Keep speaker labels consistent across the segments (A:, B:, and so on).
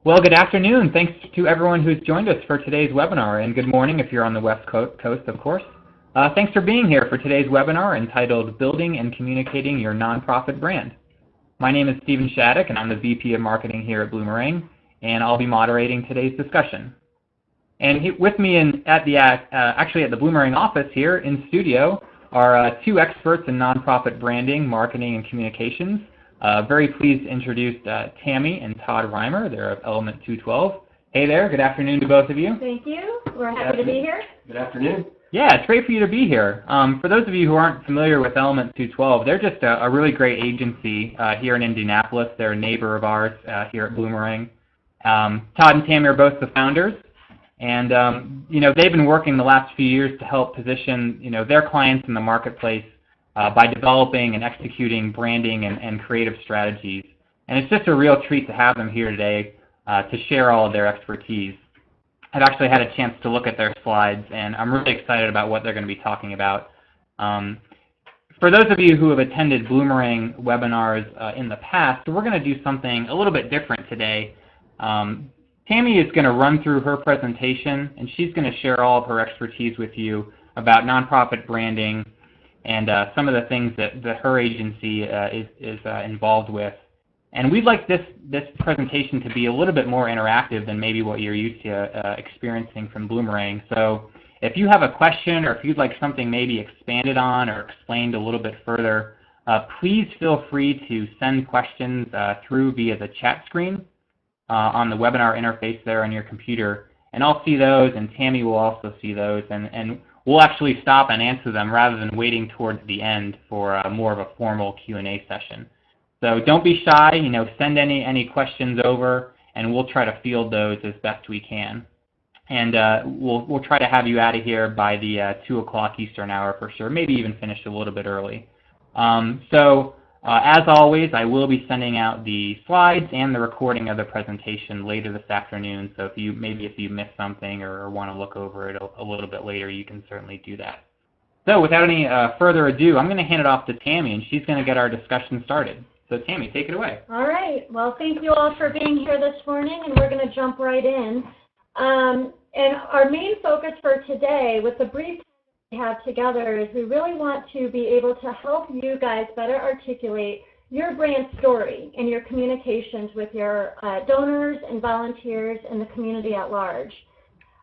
A: Well, good afternoon. Thanks to everyone who's joined us for today's webinar, and good morning if you're on the West Coast, of course. Thanks for being here for today's webinar entitled Building and Communicating Your Nonprofit Brand. My name is Steven Shattuck, and I'm the VP of Marketing here at Bloomerang, and I'll be moderating today's discussion. And with me actually at the Bloomerang office here in studio are two experts in nonprofit branding, marketing, and communications. Very pleased to introduce Tammy and Todd Rimer. They're of Element 212. Hey there, good afternoon to both of you.
B: Thank you. We're happy to be here.
C: Good afternoon.
A: Yeah, it's great for you to be here. For those of you who aren't familiar with Element 212, they're just a really great agency here in Indianapolis. They're a neighbor of ours here at Bloomerang. Todd and Tammy are both the founders. And, they've been working the last few years to help position, their clients in the marketplace by developing and executing branding and creative strategies. And it's just a real treat to have them here today to share all of their expertise. I've actually had a chance to look at their slides, and I'm really excited about what they're going to be talking about. For those of you who have attended Bloomerang webinars in the past, we're going to do something a little bit different today. Tammy is going to run through her presentation, and she's going to share all of her expertise with you about nonprofit branding and some of the things that her agency is involved with. And we'd like this presentation to be a little bit more interactive than maybe what you're used to experiencing from Bloomerang. So if you have a question, or if you'd like something maybe expanded on or explained a little bit further, please feel free to send questions through via the chat screen on the webinar interface there on your computer, and I'll see those, and Tammy will also see those, and we'll actually stop and answer them rather than waiting towards the end for more of a formal Q&A session. So don't be shy, send any questions over, and we'll try to field those as best we can. And we'll try to have you out of here by the 2 o'clock Eastern hour for sure, maybe even finish a little bit early. As always, I will be sending out the slides and the recording of the presentation later this afternoon, so if you missed something or want to look over it a little bit later, you can certainly do that. So without any further ado, I'm going to hand it off to Tammy, and she's going to get our discussion started. So Tammy, take it away.
B: All right. Well, thank you all for being here this morning, and we're going to jump right in. And our main focus for today, with the brief we have together, is we really want to be able to help you guys better articulate your brand story in your communications with your donors and volunteers and the community at large.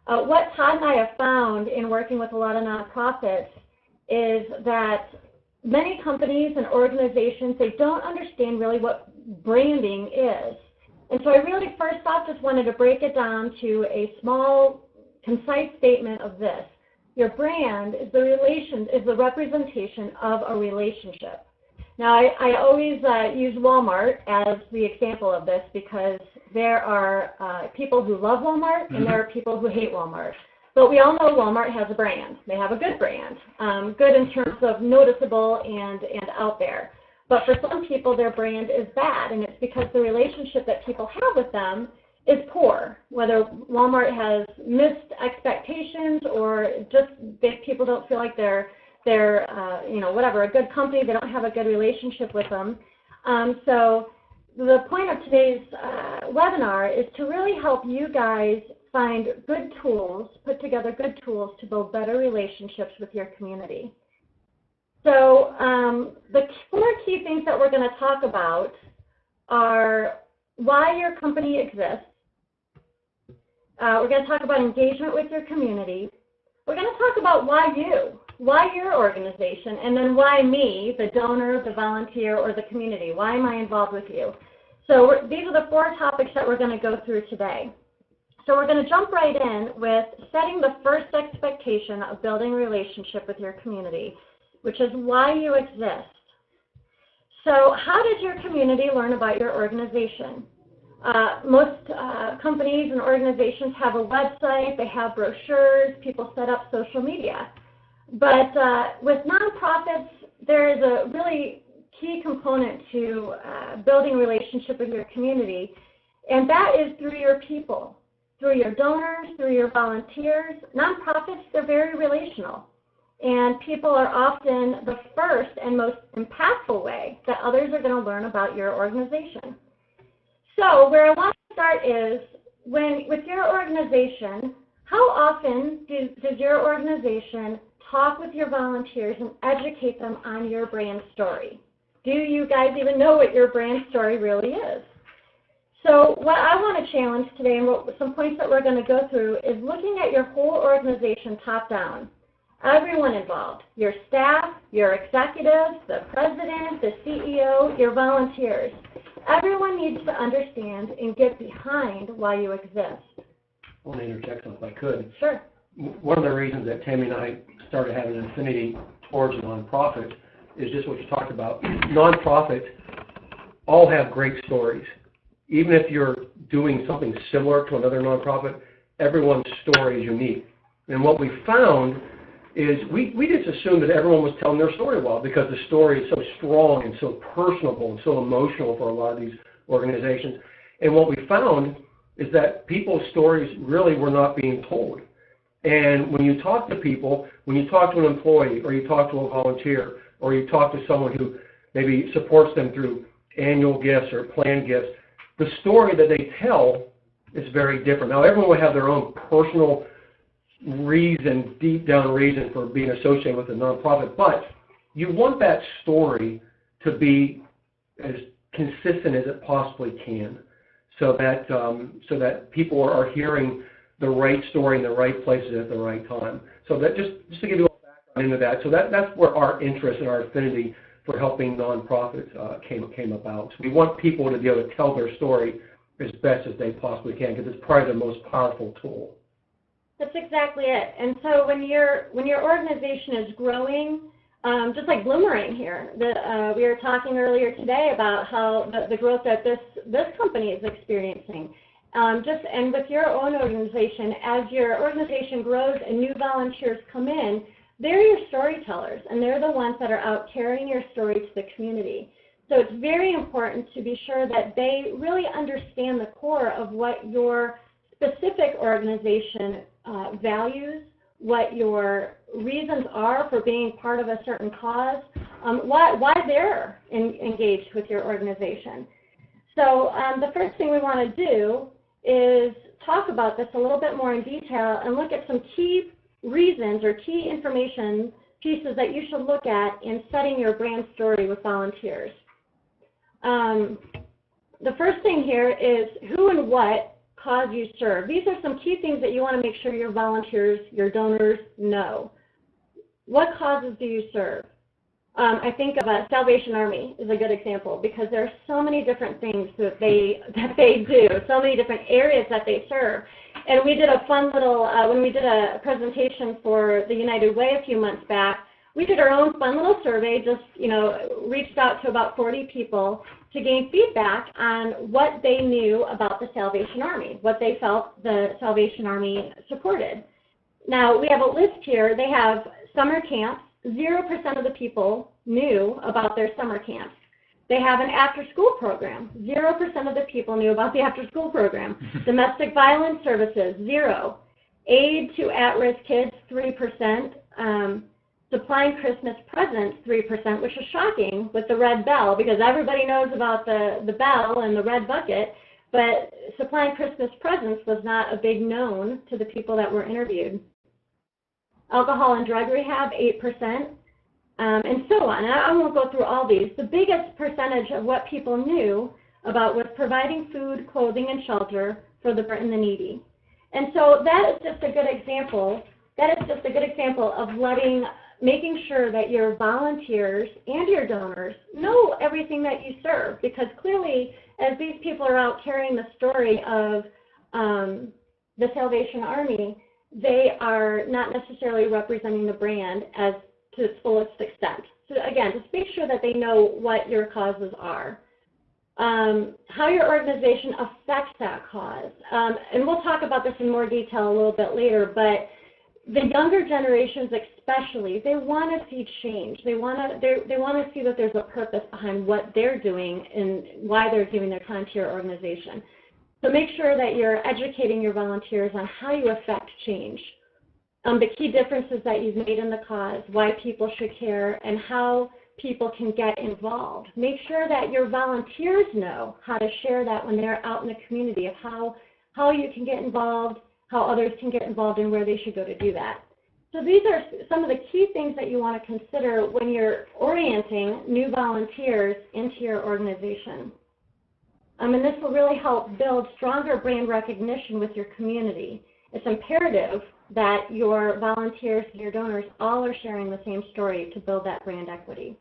B: What Todd and I have found in working with a lot of nonprofits is that many companies and organizations, they don't understand really what branding is. And so I really first off just wanted to break it down to a small, concise statement of this. Your brand is the representation of a relationship. Now, I always use Walmart as the example of this because there are people who love Walmart and there are people who hate Walmart. But we all know Walmart has a brand. They have a good brand, good in terms of noticeable and out there. But for some people, their brand is bad, and it's because the relationship that people have with them is poor, whether Walmart has missed expectations or just people don't feel like they're a good company, they don't have a good relationship with them. So the point of today's webinar is to really help you guys find good tools, put together good tools to build better relationships with your community. So the 4 key things that we're going to talk about are why your company exists. We're going to talk about engagement with your community. We're going to talk about why your organization, and then why me, the donor, the volunteer, or the community. Why am I involved with you? So these are the 4 topics that we're going to go through today. So we're going to jump right in with setting the first expectation of building a relationship with your community, which is why you exist. So how does your community learn about your organization? Most companies and organizations have a website, they have brochures, people set up social media. But with nonprofits, there is a really key component to building a relationship with your community, and that is through your people, through your donors, through your volunteers. Nonprofits, they're very relational, and people are often the first and most impactful way that others are going to learn about your organization. So where I want to start is with your organization, how often does your organization talk with your volunteers and educate them on your brand story? Do you guys even know what your brand story really is? So what I want to challenge today, and some points that we're going to go through, is looking at your whole organization top down. Everyone involved, your staff, your executives, the president, the CEO, your volunteers. Everyone needs to understand and get behind why you exist.
C: I want to interject something if I could.
B: Sure.
C: One of the reasons that Tammy and I started having an affinity towards nonprofit is just what you talked about. Nonprofits all have great stories. Even if you're doing something similar to another nonprofit, everyone's story is unique. And what we found is we just assumed that everyone was telling their story well because the story is so strong and so personable and so emotional for a lot of these organizations. And what we found is that people's stories really were not being told. And when you talk to people, when you talk to an employee or you talk to a volunteer or you talk to someone who maybe supports them through annual gifts or planned gifts, the story that they tell is very different. Now, everyone will have their own personal reason, deep down reason for being associated with a nonprofit, but you want that story to be as consistent as it possibly can, so that people are hearing the right story in the right places at the right time. So that just to give you a background into that, so that's where our interest and our affinity for helping nonprofits came about. So we want people to be able to tell their story as best as they possibly can, because it's probably the most powerful tool.
B: That's exactly it. And so when your organization is growing, just like Bloomerang here, we were talking earlier today about how the growth that this company is experiencing. And with your own organization, as your organization grows and new volunteers come in, they're your storytellers, and they're the ones that are out carrying your story to the community. So it's very important to be sure that they really understand the core of what your specific organization values, what your reasons are for being part of a certain cause, why they're engaged with your organization. So the first thing we want to do is talk about this a little bit more in detail and look at some key reasons or key information pieces that you should look at in setting your brand story with volunteers. The first thing here is who and what cause you serve. These are some key things that you want to make sure your volunteers, your donors know. What causes do you serve? I think of a Salvation Army is a good example, because there are so many different things that they do, so many different areas that they serve. And we did a fun little, when we did a presentation for the United Way a few months back, we did our own fun little survey, just, reached out to about 40 people to gain feedback on what they knew about the Salvation Army, what they felt the Salvation Army supported. Now, we have a list here. They have summer camps. 0% of the people knew about their summer camps. They have an after-school program. 0% of the people knew about the after-school program. Domestic violence services, 0. Aid to at-risk kids, 3%. Supplying Christmas presents, 3%, which is shocking with the red bell, because everybody knows about the bell and the red bucket, but supplying Christmas presents was not a big known to the people that were interviewed. Alcohol and drug rehab, 8%, and so on. And I won't go through all these. The biggest percentage of what people knew about was providing food, clothing, and shelter for the and the needy. And so that is just a good example. That is just a good example of making sure that your volunteers and your donors know everything that you serve, because clearly, as these people are out carrying the story of the Salvation Army, they are not necessarily representing the brand as to its fullest extent. So again, just make sure that they know what your causes are. How your organization affects that cause. And we'll talk about this in more detail a little bit later, but the younger generations especially, they want to see change. They want to see that there's a purpose behind what they're doing and why they're giving their time to your organization. So make sure that you're educating your volunteers on how you affect change, the key differences that you've made in the cause, why people should care, and how people can get involved. Make sure that your volunteers know how to share that when they're out in the community, of how how you can get involved, how others can get involved, and where they should go to do that. So these are some of the key things that you want to consider when you're orienting new volunteers into your organization. And this will really help build stronger brand recognition with your community. It's imperative that your volunteers and your donors all are sharing the same story to build that brand equity.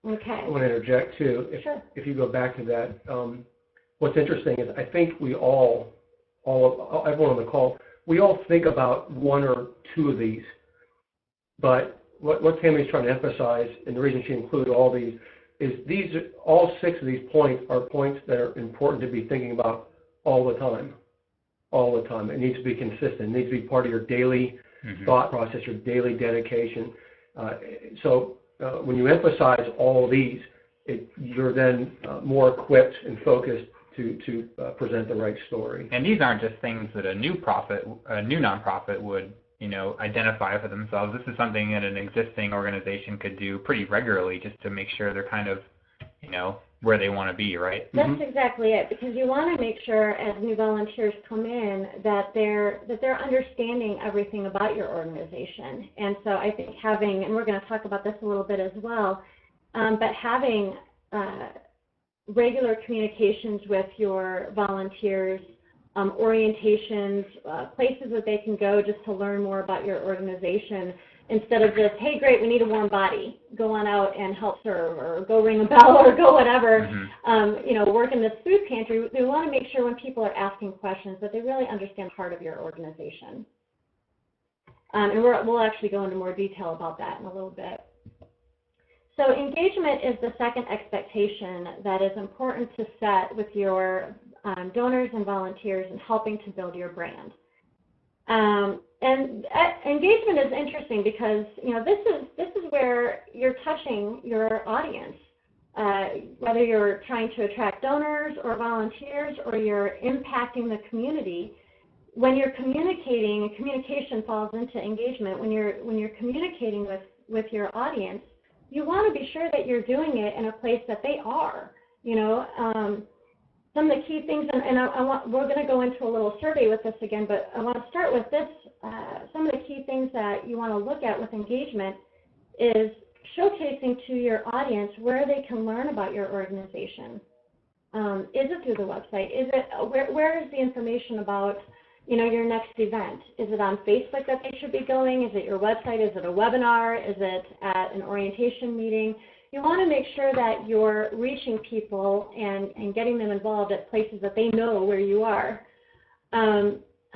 B: Okay.
C: I want to interject too. If you go back to that, what's interesting is I think we everyone on the call, we all think about one or two of these. But what Tammy's trying to emphasize, and the reason she included all these, is all 6 of these points are points that are important to be thinking about all the time. All the time. It needs to be consistent. It needs to be part of your daily thought process, your daily dedication. So when you emphasize all of these, you're then more equipped and focused to present the right story.
A: And these aren't just things that a new nonprofit would, identify for themselves. This is something that an existing organization could do pretty regularly just to make sure they're kind of, where they want to be, right?
B: That's exactly it, because you want to make sure as new volunteers come in that they're understanding everything about your organization. And so I think having, and we're going to talk about this a little bit as well, but having regular communications with your volunteers, orientations, places that they can go just to learn more about your organization, instead of just, hey, great, we need a warm body, go on out and help serve, or go ring a bell, or go whatever, work in this food pantry. We want to make sure when people are asking questions that they really understand part of your organization. And we'll actually go into more detail about that in a little bit. So engagement is the second expectation that is important to set with your donors and volunteers in helping to build your brand. And engagement is interesting because, this is where you're touching your audience, whether you're trying to attract donors or volunteers, or you're impacting the community. When you're communicating, and communication falls into engagement, when you're communicating with your audience, you want to be sure that you're doing it in a place that they are. Some of the key things, and we're going to go into a little survey with this again, but I want to start with this. Some of the key things that you want to look at with engagement is showcasing to your audience where they can learn about your organization. Is it through the website? Is it where is the information about your next event? Is it on Facebook that they should be going? Is it your website? Is it a webinar? Is it at an orientation meeting? You want to make sure that you're reaching people and getting them involved at places that they know where you are.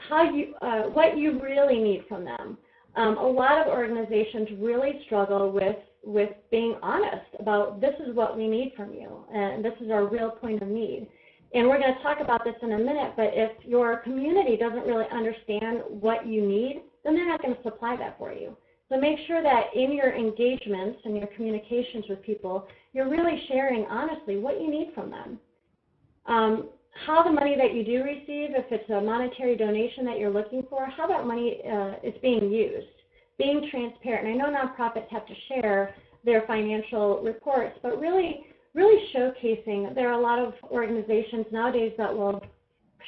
B: What you really need from them. A lot of organizations really struggle with being honest about, this is what we need from you, and this is our real point of need. And we're going to talk about this in a minute, but if your community doesn't really understand what you need, then they're not going to supply that for you. So make sure that in your engagements and your communications with people, you're really sharing honestly what you need from them. How the money that you do receive, if it's a monetary donation that you're looking for, how that money is being used. Being transparent. And I know nonprofits have to share their financial reports, but really showcasing, there are a lot of organizations nowadays that will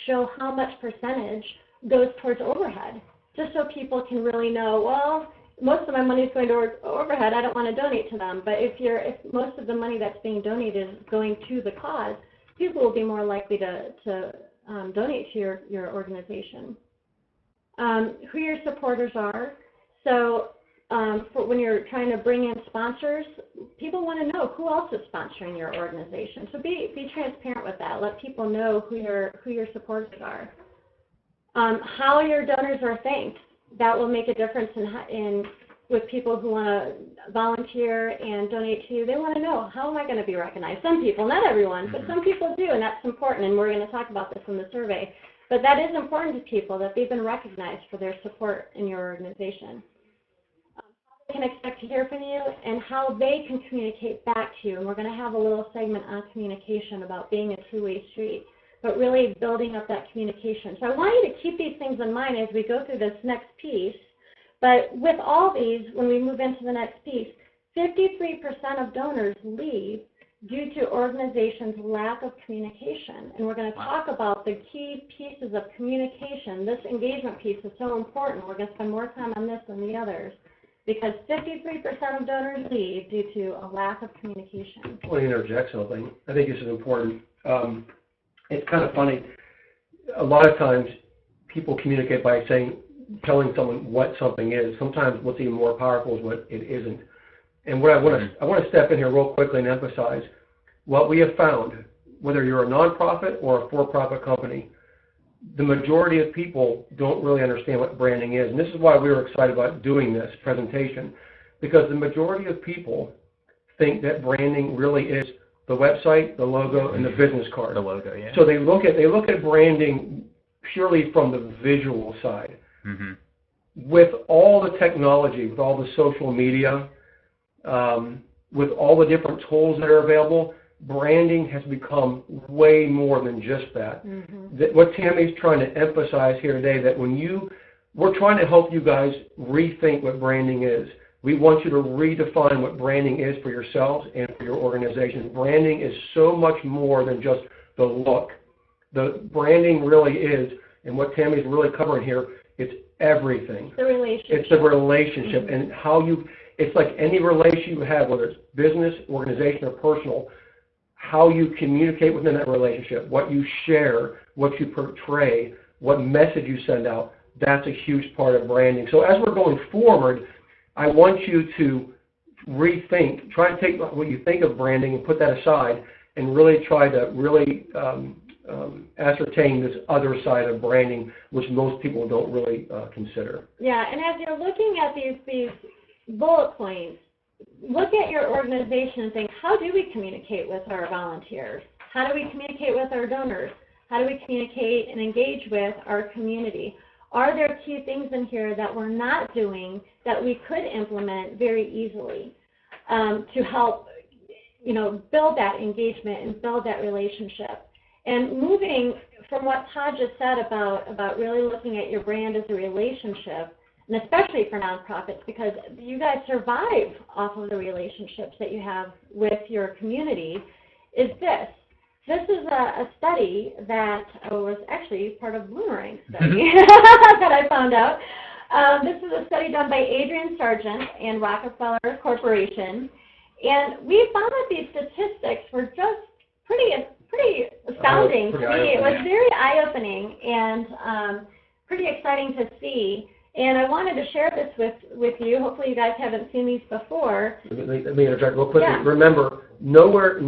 B: show how much percentage goes towards overhead, just so people can really know, well, most of my money is going towards overhead, I don't want to donate to them. But if most of the money that's being donated is going to the cause, people will be more likely to donate to your organization. Who your supporters are. So for when you're trying to bring in sponsors, people want to know who else is sponsoring your organization. So be transparent with that. Let people know who your supporters are. How your donors are thanked. That will make a difference with people who want to volunteer and donate to you. They want to know, how am I going to be recognized? Some people, not everyone, but some people do, and that's important, and we're going to talk about this in the survey. But that is important to people, that they've been recognized for their support in your organization. How they can expect to hear from you, and how they can communicate back to you. And we're going to have a little segment on communication about being a two-way street, but really building up that communication. So I want you to keep these things in mind as we go through this next piece. But with all these, when we move into the next piece, 53% of donors leave due to organizations' lack of communication. And we're going to talk about the key pieces of communication. This engagement piece is so important. We're going to spend more time on this than the others because 53% of donors leave due to a lack of communication.
C: I want to interject something. I think this is important. It's kind of funny. A lot of times people communicate by telling someone what something is. Sometimes what's even more powerful is what it isn't. And what I want to step in here real quickly and emphasize what we have found, whether you're a nonprofit or a for-profit company, the majority of people don't really understand what branding is. And this is why we were excited about doing this presentation, because the majority of people think that branding really is the website, the logo, and the business card.
A: The logo, yeah.
C: So they look at branding purely from the visual side.
A: Mm-hmm.
C: With all the technology, with all the social media, with all the different tools that are available, branding has become way more than just that. Mm-hmm. What Tammy's trying to emphasize here today, that we're trying to help you guys rethink what branding is. We want you to redefine what branding is for yourselves and for your organization. Branding is so much more than just the look. The branding really is, and what Tammy's really covering here, it's everything.
B: The relationship.
C: It's the relationship,
B: mm-hmm.
C: and how it's like any relation you have, whether it's business, organization, or personal, how you communicate within that relationship, what you share, what you portray, what message you send out, that's a huge part of branding. So as we're going forward, I want you to rethink, try to take what you think of branding and put that aside and really try to ascertain this other side of branding, which most people don't really consider.
B: Yeah, and as you're looking at these bullet points, look at your organization and think, how do we communicate with our volunteers? How do we communicate with our donors? How do we communicate and engage with our community? Are there key things in here that we're not doing that we could implement very easily to help, build that engagement and build that relationship? And moving from what Todd just said about really looking at your brand as a relationship, and especially for nonprofits, because you guys survive off of the relationships that you have with your community, is this. This is a study that was actually part of Bloomerang study that I found out. This is a study done by Adrian Sargent and Rockefeller Corporation, and we found that these statistics were just pretty astounding to me. It was very eye-opening and pretty exciting to see. And I wanted to share this with you. Hopefully you guys haven't seen these before.
C: Let me interject real quickly.
B: Yeah.
C: Remember, nowhere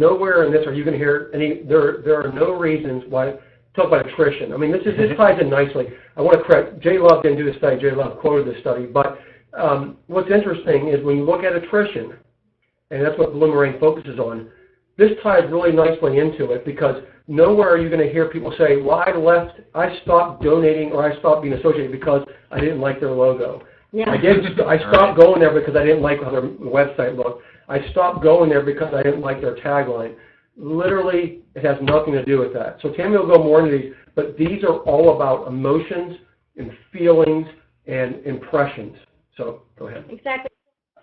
C: in this are you going to hear there are no reasons why, talk about attrition. I mean, this ties in nicely. I want to correct, J. Love didn't do the study, J. Love quoted the study, but what's interesting is when you look at attrition, and that's what Bloomerang focuses on, this ties really nicely into it, because nowhere are you going to hear people say, well, I stopped donating or I stopped being associated because I didn't like their logo.
B: Yeah.
C: I stopped going there because I didn't like how their website looked. I stopped going there because I didn't like their tagline. Literally, it has nothing to do with that. So Tammy will go more into these, but these are all about emotions and feelings and impressions. So go ahead.
B: Exactly.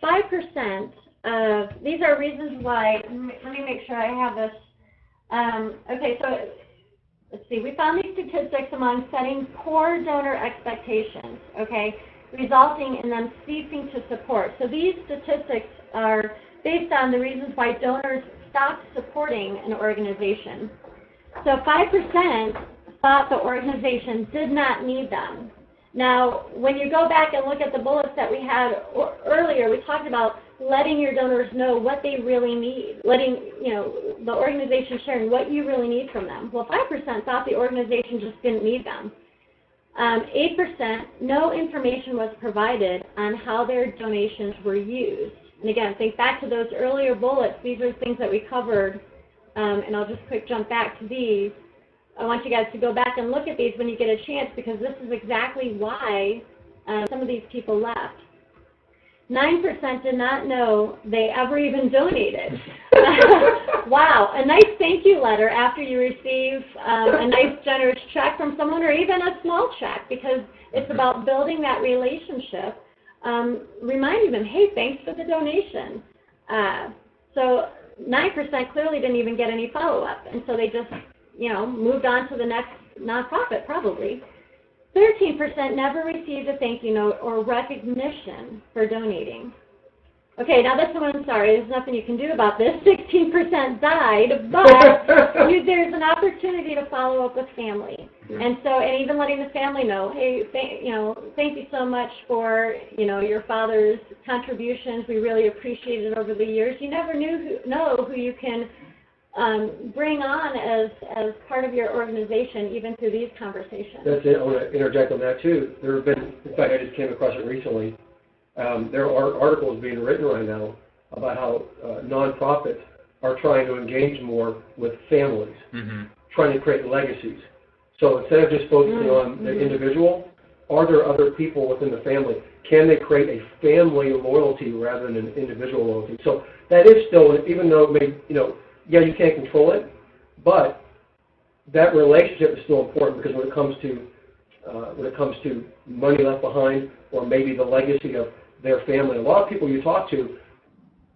B: 5% of, these are reasons why, let me make sure I have this. Okay, so let's see. We found these statistics among setting poor donor expectations, okay, resulting in them ceasing to support. So these statistics are based on the reasons why donors stopped supporting an organization. So 5% thought the organization did not need them. Now, when you go back and look at the bullets that we had earlier, we talked about letting your donors know what they really need, letting, the organization sharing what you really need from them. Well, 5% thought the organization just didn't need them. 8%, no information was provided on how their donations were used. And again, think back to those earlier bullets. These are things that we covered, and I'll just quick jump back to these. I want you guys to go back and look at these when you get a chance, because this is exactly why some of these people left. 9% did not know they ever even donated. Wow, a nice thank you letter after you receive a nice generous check from someone, or even a small check, because it's about building that relationship. Reminding them, hey, thanks for the donation. So 9% clearly didn't even get any follow-up, and so they just, moved on to the next nonprofit probably. 13% never received a thank you note or recognition for donating. Okay, now this one, I'm sorry, there's nothing you can do about this. 16% died, but there's an opportunity to follow up with family. And even letting the family know, hey, thank you so much for, your father's contributions. We really appreciate it over the years. You never know who you can bring on as part of your organization, even through these conversations.
C: That's it. I want to interject on that, too. There have been, in fact, I just came across it recently. There are articles being written right now about how nonprofits are trying to engage more with families, trying to create legacies. So instead of just focusing on the individual, are there other people within the family? Can they create a family loyalty rather than an individual loyalty? So that is still, even though it may, you can't control it, but that relationship is still important, because when it comes to money left behind, or maybe the legacy of their family, a lot of people you talk to,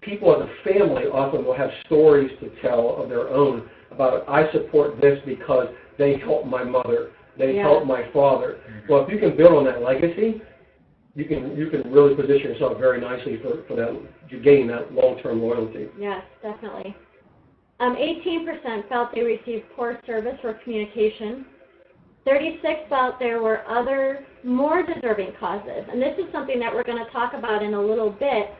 C: people as a family often will have stories to tell of their own about, I support this because they helped my mother, they helped my father. Well, if you can build on that legacy, you can really position yourself very nicely for that, to gain that long-term loyalty.
B: Yes, definitely. 18% felt they received poor service or communication. 36 felt there were other more deserving causes, and this is something that we're going to talk about in a little bit.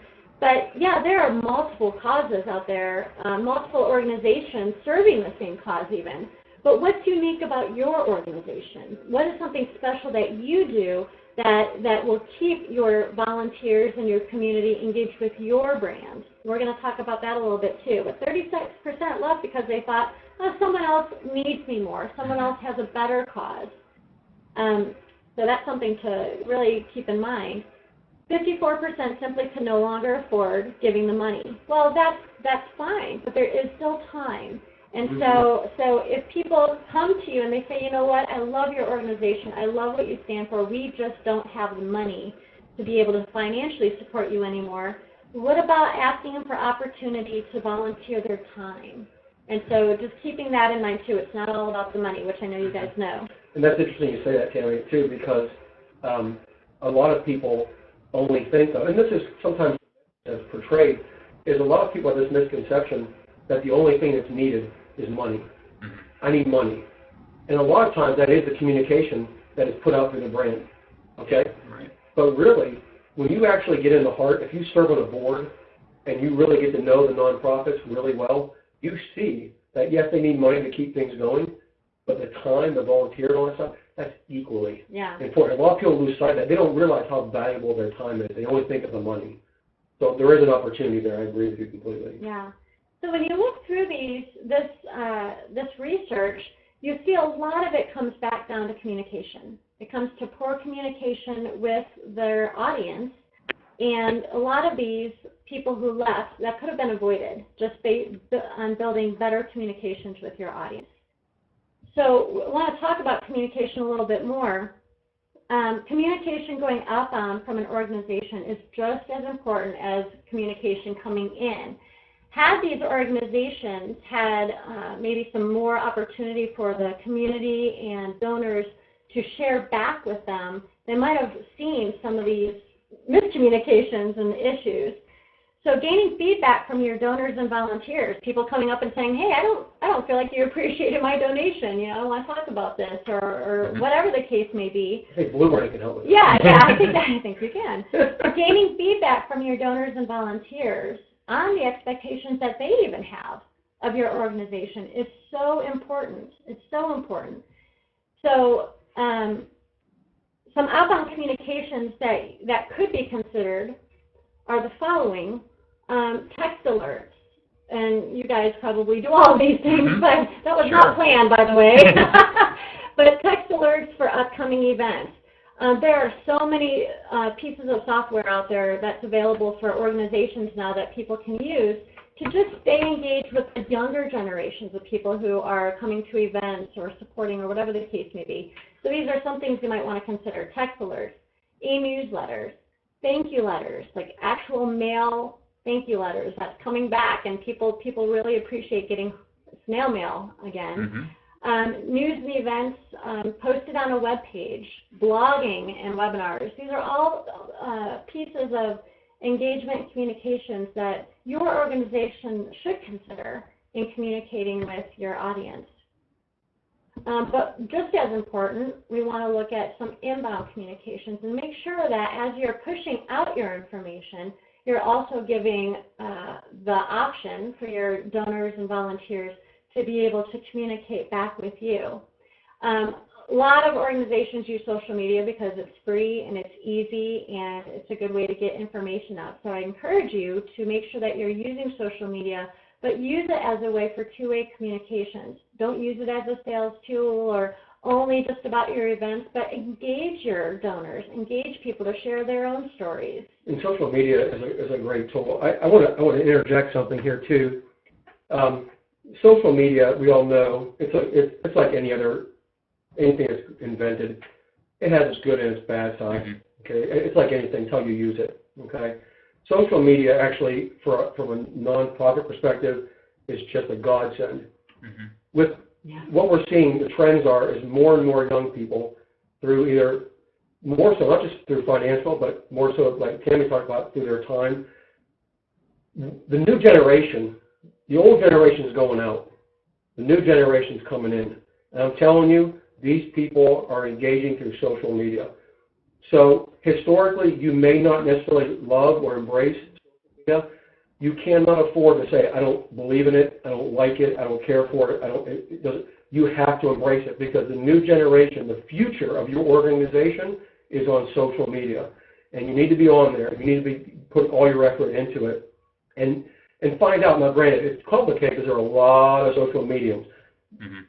B: But there are multiple causes out there, multiple organizations serving the same cause even. But what's unique about your organization? What is something special that you do that will keep your volunteers and your community engaged with your brand? We're going to talk about that a little bit too. But 36% left because they thought, someone else needs me more. Someone else has a better cause. So that's something to really keep in mind. 54% simply could no longer afford giving the money. Well, that's fine, but there is still time. And so if people come to you and they say, you know what, I love your organization, I love what you stand for, we just don't have the money to be able to financially support you anymore, what about asking them for opportunity to volunteer their time? And so just keeping that in mind, too. It's not all about the money, which I know you guys know.
C: And that's interesting you say that, Tammy, too, because a lot of people only think of, and this is sometimes as portrayed, is a lot of people have this misconception that the only thing that's needed is money. I need money. And a lot of times that is the communication that is put out through the brand, okay?
A: Right.
C: But really, when you actually get in the heart, if you serve on a board and you really get to know the nonprofits really well, you see that, yes, they need money to keep things going, but the time, the volunteer and all that stuff, that's equally important. A lot of people lose sight of that. They don't realize how valuable their time is. They only think of the money. So there is an opportunity there. I agree with you completely.
B: Yeah. So when you look through this research, you see a lot of it comes back down to communication. It comes to poor communication with their audience, and a lot of these people who left, that could have been avoided just based on building better communications with your audience. So I want to talk about communication a little bit more. Communication going outbound from an organization is just as important as communication coming in. Had these organizations had maybe some more opportunity for the community and donors to share back with them, they might have seen some of these miscommunications and issues. So gaining feedback from your donors and volunteers, people coming up and saying, hey, I don't feel like you appreciated my donation, I want to talk about this, or whatever the case may be.
C: I think Bloomerang can help with that.
B: Yeah, I think we can. Gaining feedback from your donors and volunteers on the expectations that they even have of your organization is so important. It's so important. So some outbound communications that could be considered are the following. Text alerts. And you guys probably do all these things, but that was not planned, by the way. But text alerts for upcoming events. There are so many pieces of software out there that's available for organizations now that people can use to just stay engaged with the younger generations of people who are coming to events or supporting or whatever the case may be. So these are some things you might want to consider. Text alerts, e-newsletters, thank you letters, like actual mail thank you letters. That's coming back, and people really appreciate getting snail mail again. News and events posted on a web page, blogging and webinars. These are all pieces of engagement and communications that your organization should consider in communicating with your audience. But just as important, we want to look at some inbound communications and make sure that as you're pushing out your information, you're also giving the option for your donors and volunteers to be able to communicate back with you. A lot of organizations use social media because it's free and it's easy and it's a good way to get information out. So I encourage you to make sure that you're using social media, but use it as a way for two-way communications. Don't use it as a sales tool or only just about your events, but engage your donors, engage people to share their own stories.
C: And social media is a great tool. I want to interject something here too. Social media, we all know, it's like anything that's invented. It has its good and its bad side. Okay, it's like anything, it's how you use it. Okay, social media actually, from a nonprofit perspective, is just a godsend. With what we're seeing, the trends is more and more young people through either more so not just through financial, but more so like Tammy talked about through their time. The new generation. The old generation is going out. The new generation is coming in. And I'm telling you, these people are engaging through social media. So historically, you may not necessarily love or embrace social media. You cannot afford to say, I don't believe in it, I don't like it, I don't care for it. You have to embrace it because the new generation, the future of your organization is on social media. And you need to be on there. You need to be putting all your effort into it. And find out, now granted, it's complicated because there are a lot of social mediums.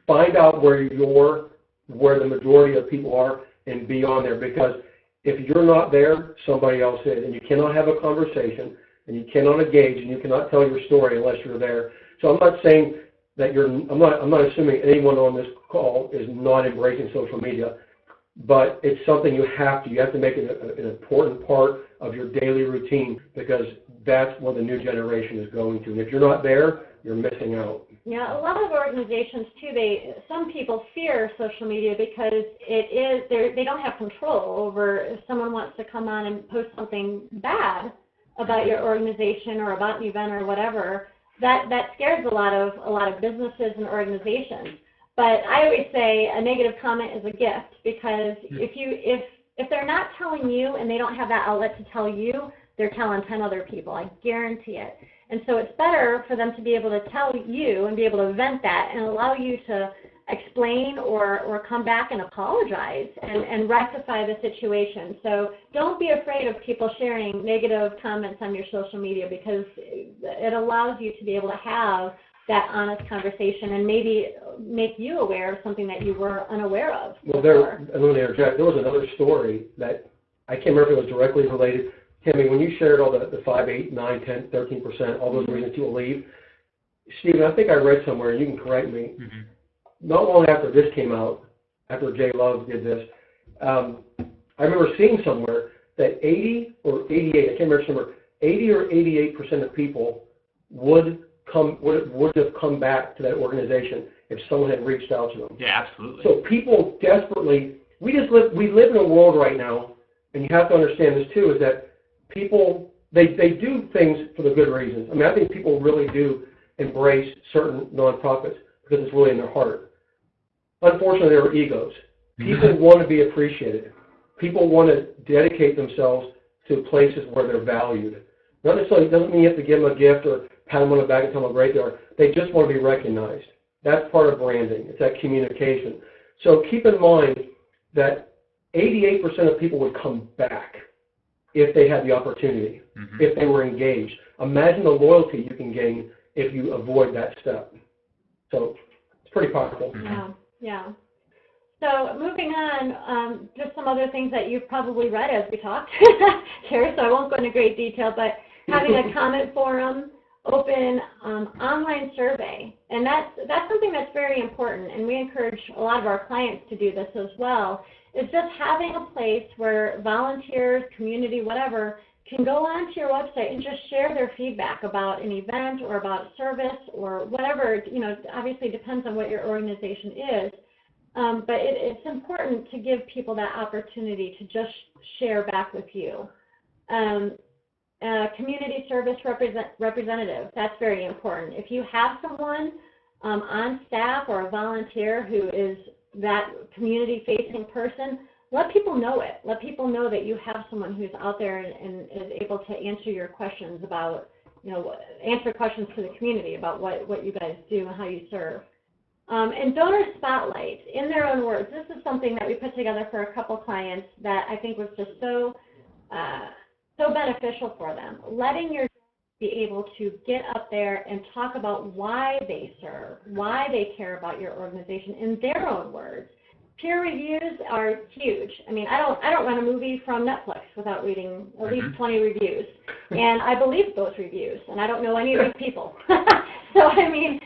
C: Find out where the majority of people are and be on there, because if you're not there, somebody else is. And you cannot have a conversation, and you cannot engage, and you cannot tell your story unless you're there. So I'm not saying that I'm not assuming anyone on this call is not embracing social media, but it's something you have to make it an important part of your daily routine, because that's where the new generation is going to. And if you're not there, you're missing out.
B: Yeah, a lot of organizations too, some people fear social media because they don't have control over if someone wants to come on and post something bad about your organization or about an event or whatever. That scares a lot of businesses and organizations. But I always say a negative comment is a gift, because if they're not telling you and they don't have that outlet to tell you, they're telling 10 other people. I guarantee it. And so it's better for them to be able to tell you and be able to vent that and allow you to explain or come back and apologize and rectify the situation. So don't be afraid of people sharing negative comments on your social media, because it allows you to be able to have that honest conversation and maybe make you aware of something that you were unaware of.
C: Well, there was another story that I can't remember if it was directly related. Tammy, when you shared all the 5, 8, 9, 10, 13%, all those reasons you will leave, Steven, I think I read somewhere, and you can correct me, not long after this came out, after Jay Love did this, I remember seeing somewhere that 80 or 88, I can't remember the number, 80 or 88% of people would have come back to that organization if someone had reached out to them.
A: Yeah, absolutely.
C: So people desperately, we live in a world right now, and you have to understand this too, is that people, they do things for the good reasons. I mean, I think people really do embrace certain nonprofits because it's really in their heart. Unfortunately, there are egos. People want to be appreciated. People want to dedicate themselves to places where they're valued. Not necessarily, it doesn't mean you have to give them a gift or pat them on the back and tell them how great they are. They just want to be recognized. That's part of branding. It's that communication. So keep in mind that 88% of people would come back if they had the opportunity, if they were engaged. Imagine the loyalty you can gain if you avoid that step. So it's pretty powerful.
B: Yeah. So moving on, just some other things that you've probably read as we talked here, so I won't go into great detail, but having a comment forum, open online survey, and that's something that's very important, and we encourage a lot of our clients to do this as well, is just having a place where volunteers, community, whatever, can go onto your website and just share their feedback about an event or about a service or whatever. Obviously depends on what your organization is, but it's important to give people that opportunity to just share back with you. Community service representative, that's very important. If you have someone on staff or a volunteer who is that community-facing person, let people know it. Let people know that you have someone who's out there and is able to answer your questions about, answer questions to the community about what you guys do and how you serve. And donor spotlight, in their own words, this is something that we put together for a couple clients that I think was just so beneficial for them. Letting your be able to get up there and talk about why they serve, why they care about your organization in their own words. Peer reviews are huge. I mean, I don't run a movie from Netflix without reading at least 20 reviews, and I believe those reviews, and I don't know any of these people. So, I mean,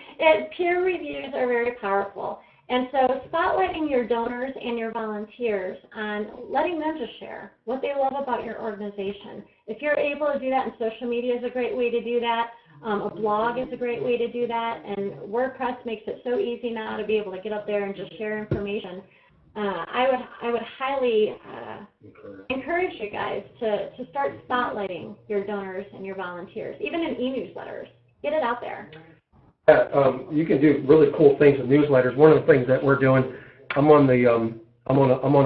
B: peer reviews are very powerful. And so spotlighting your donors and your volunteers on letting them just share what they love about your organization. If you're able to do that, and social media is a great way to do that, a blog is a great way to do that, and WordPress makes it so easy now to be able to get up there and just share information. I would highly encourage you guys to start spotlighting your donors and your volunteers, even in e-newsletters. Get it out there.
C: You can do really cool things with newsletters. One of the things that we're doing, I'm on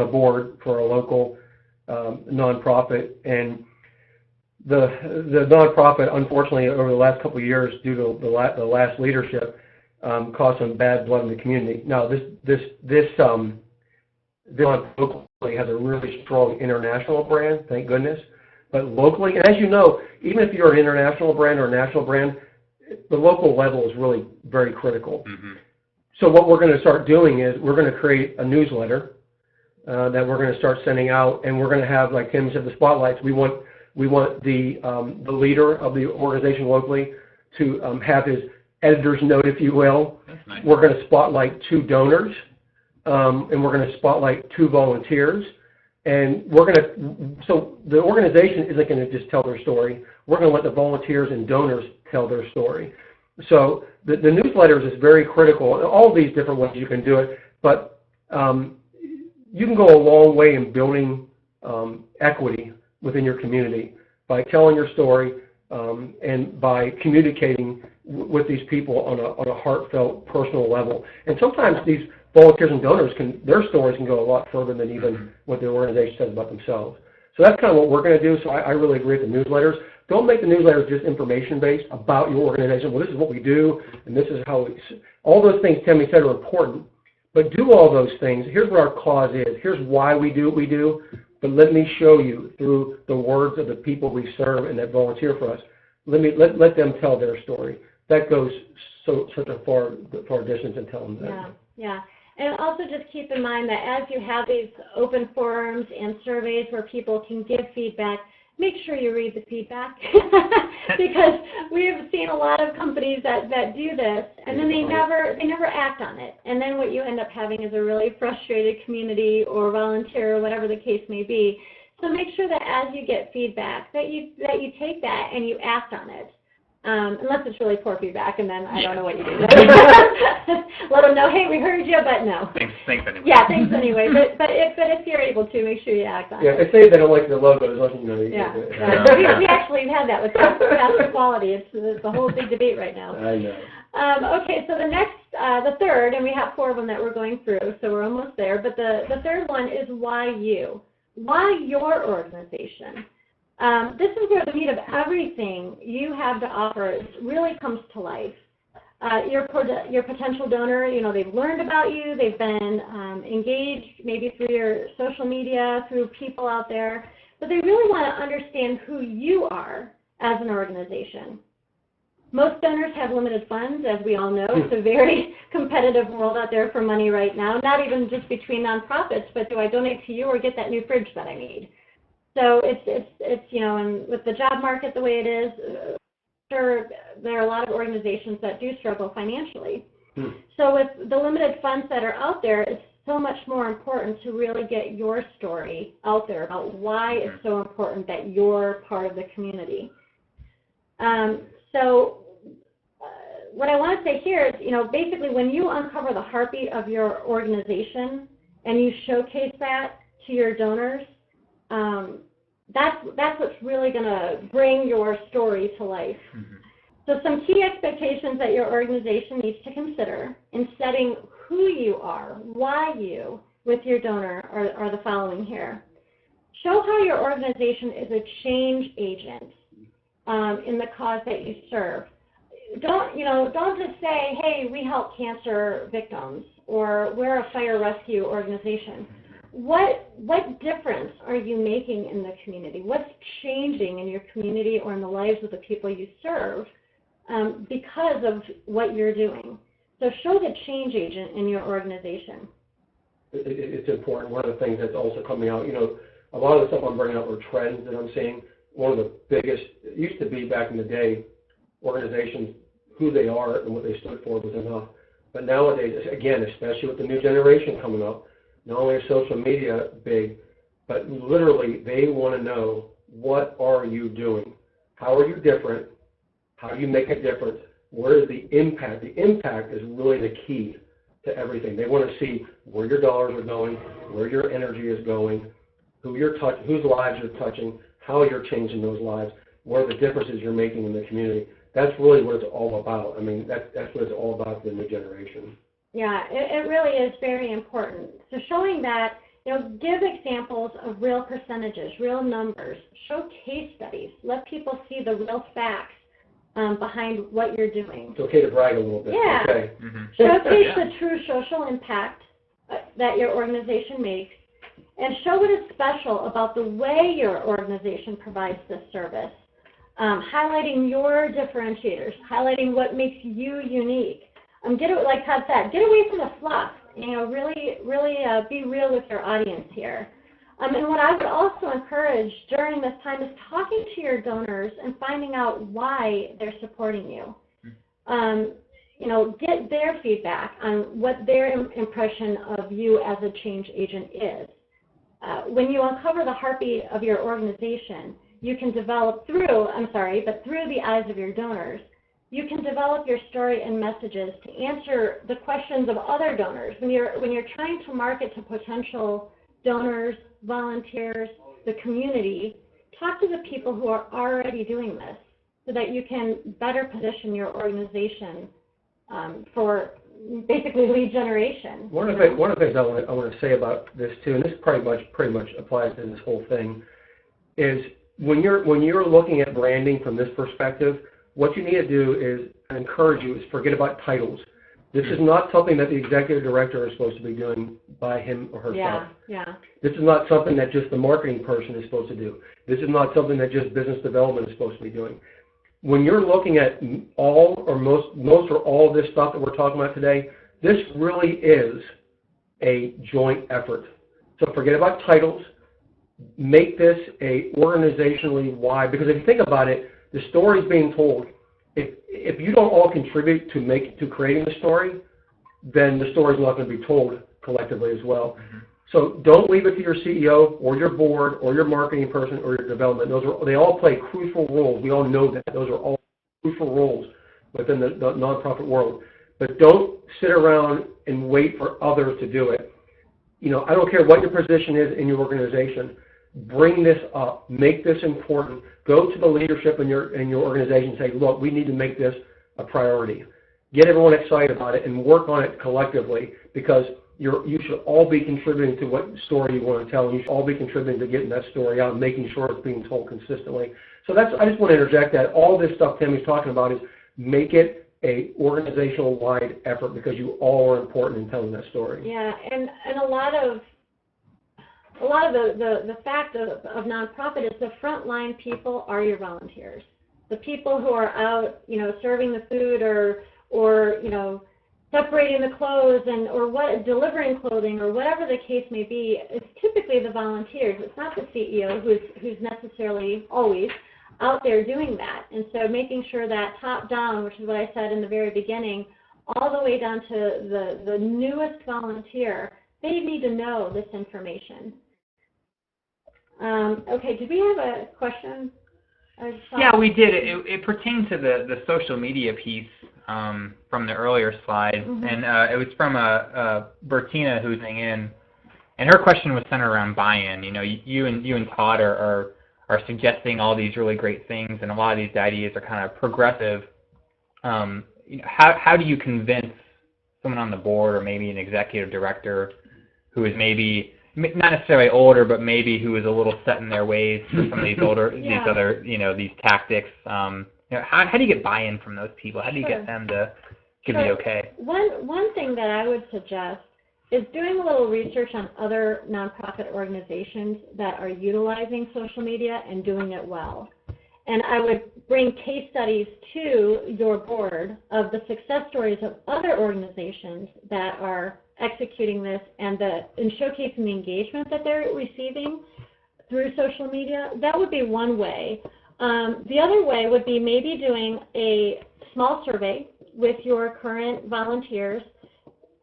C: a board for a local nonprofit, and the nonprofit, unfortunately, over the last couple of years, due to the last leadership, caused some bad blood in the community. Now, this locally has a really strong international brand, thank goodness. But locally, and as you know, even if you're an international brand or a national brand, the local level is really very critical. Mm-hmm. So what we're going to start doing is we're going to create a newsletter that we're going to start sending out, and we're going to have, like Tim said, the spotlights. We want the leader of the organization locally to have his editor's note, if you will.
D: That's nice.
C: We're going to spotlight 2 donors, and we're going to spotlight 2 volunteers. And so the organization isn't going to just tell their story. We're going to let the volunteers and donors tell their story. So the newsletters is very critical. All these different ways you can do it, but you can go a long way in building equity within your community by telling your story and by communicating with these people on a heartfelt, personal level. And sometimes these volunteers and donors their stories can go a lot further than even what the organization says about themselves. So that's kind of what we're going to do. So I really agree with the newsletters. Don't make the newsletters just information-based about your organization. Well, this is what we do, and this is how all those things Tammy said are important. But do all those things. Here's what our cause is. Here's why we do what we do. But let me show you through the words of the people we serve and that volunteer for us. Let them tell their story. That goes such a far distance in telling them.
B: Yeah. And also just keep in mind that as you have these open forums and surveys where people can give feedback, make sure you read the feedback because we have seen a lot of companies that do this and then they never act on it. And then what you end up having is a really frustrated community or volunteer or whatever the case may be. So make sure that as you get feedback that you take that and you act on it. Unless it's really poor feedback, and then I don't know what you do. Let them know, hey, we heard you, but no.
D: Thanks anyway.
B: Yeah, thanks anyway. But if you're able to, make sure you act on it.
C: Yeah, they say they don't like the logos.
B: We actually had that with pastor quality. It's a whole big debate right now.
C: I know.
B: Okay, so the third, and we have 4 of them that we're going through, so we're almost there. But the third one is why you. Why your organization? This is where the meat of everything you have to offer really comes to life. Your potential donor, they've learned about you, they've been engaged maybe through your social media, through people out there, but they really want to understand who you are as an organization. Most donors have limited funds, as we all know. It's a very competitive world out there for money right now, not even just between nonprofits, but do I donate to you or get that new fridge that I need? So it's and with the job market the way it is, sure, there are a lot of organizations that do struggle financially. So with the limited funds that are out there, so much more important to really get your story out there about why it's so important that you're part of the community. What I want to say here is, basically when you uncover the heartbeat of your organization and you showcase that to your donors, that's what's really going to bring your story to life. Mm-hmm. So some key expectations that your organization needs to consider in setting who you are, why you, with your donor are the following here. Show how your organization is a change agent in the cause that you serve. Don't just say, hey, we help cancer victims, or we're a fire rescue organization. What difference are you making in the community? What's changing in your community or in the lives of the people you serve because of what you're doing? So show the change agent in your organization.
C: It's important. One of the things that's also coming out, a lot of the stuff I'm bringing up are trends that I'm seeing. One of the biggest, it used to be back in the day, organizations, who they are and what they stood for was enough. But nowadays, again, especially with the new generation coming up, not only is social media big, but literally they want to know, what are you doing? How are you different? How do you make a difference? Where is the impact? The impact is really the key to everything. They want to see where your dollars are going, where your energy is going, whose lives you're touching, how you're changing those lives, what are the differences you're making in the community. That's really what it's all about. I mean, that's what it's all about for the new generation.
B: Yeah, it really is very important. So showing that, give examples of real percentages, real numbers, show case studies, let people see the real facts behind what you're doing.
C: It's okay to brag a little bit.
B: Yeah.
C: Okay.
B: Mm-hmm. Showcase the true social impact that your organization makes, and show what is special about the way your organization provides this service, highlighting your differentiators, highlighting what makes you unique. Like Todd said, get away from the fluff. Really be real with your audience here. And what I would also encourage during this time is talking to your donors and finding out why they're supporting you. Get their feedback on what their impression of you as a change agent is. When you uncover the heartbeat of your organization, you can develop through the eyes of your donors, you can develop your story and messages to answer the questions of other donors. When you're trying to market to potential donors, volunteers, the community, talk to the people who are already doing this so that you can better position your organization for basically lead generation.
C: One of the things I want to say about this too, and this pretty much applies to this whole thing, is when you're looking at branding from this perspective, what you need to do is, I encourage you, is forget about titles. This is not something that the executive director is supposed to be doing by him or herself.
B: Yeah.
C: This is not something that just the marketing person is supposed to do. This is not something that just business development is supposed to be doing. When you're looking at all or most or all of this stuff that we're talking about today, this really is a joint effort. So forget about titles. Make this a organizationally wide, because if you think about it, the story is being told. If you don't all contribute to creating the story, then the story is not going to be told collectively as well. Mm-hmm. So don't leave it to your CEO or your board or your marketing person or your development. They all play crucial roles. We all know that. Those are all crucial roles within the nonprofit world. But don't sit around and wait for others to do it. I don't care what your position is in your organization. Bring this up. Make this important. Go to the leadership in your organization and say, look, we need to make this a priority. Get everyone excited about it and work on it collectively, because you should all be contributing to what story you want to tell, and you should all be contributing to getting that story out and making sure it's being told consistently. So I just want to interject that all this stuff Tammy's talking about is make it a organizational-wide effort, because you all are important in telling that story.
B: Yeah, and a lot of the fact of nonprofit is the frontline people are your volunteers. The people who are out, serving the food or separating the clothes or delivering clothing or whatever the case may be, it's typically the volunteers. It's not the CEO who's necessarily always out there doing that. And so making sure that top down, which is what I said in the very beginning, all the way down to the newest volunteer, they need to know this information. Okay, did we have a question?
A: Yeah, we did. It pertained to the social media piece from the earlier slide, and it was from Bertina who's in, and her question was centered around buy-in. You know, you and Todd are suggesting all these really great things, and a lot of these ideas are kind of progressive. You know, how do you convince someone on the board or maybe an executive director who is maybe not necessarily older, but maybe who is a little set in their ways for some of these these other, these tactics? How do you get buy-in from those people? How do you get them to be okay?
B: One thing that I would suggest is doing a little research on other nonprofit organizations that are utilizing social media and doing it well. And I would bring case studies to your board of the success stories of other organizations that are executing this and showcasing the engagement that they're receiving through social media. That would be one way. The other way would be maybe doing a small survey with your current volunteers,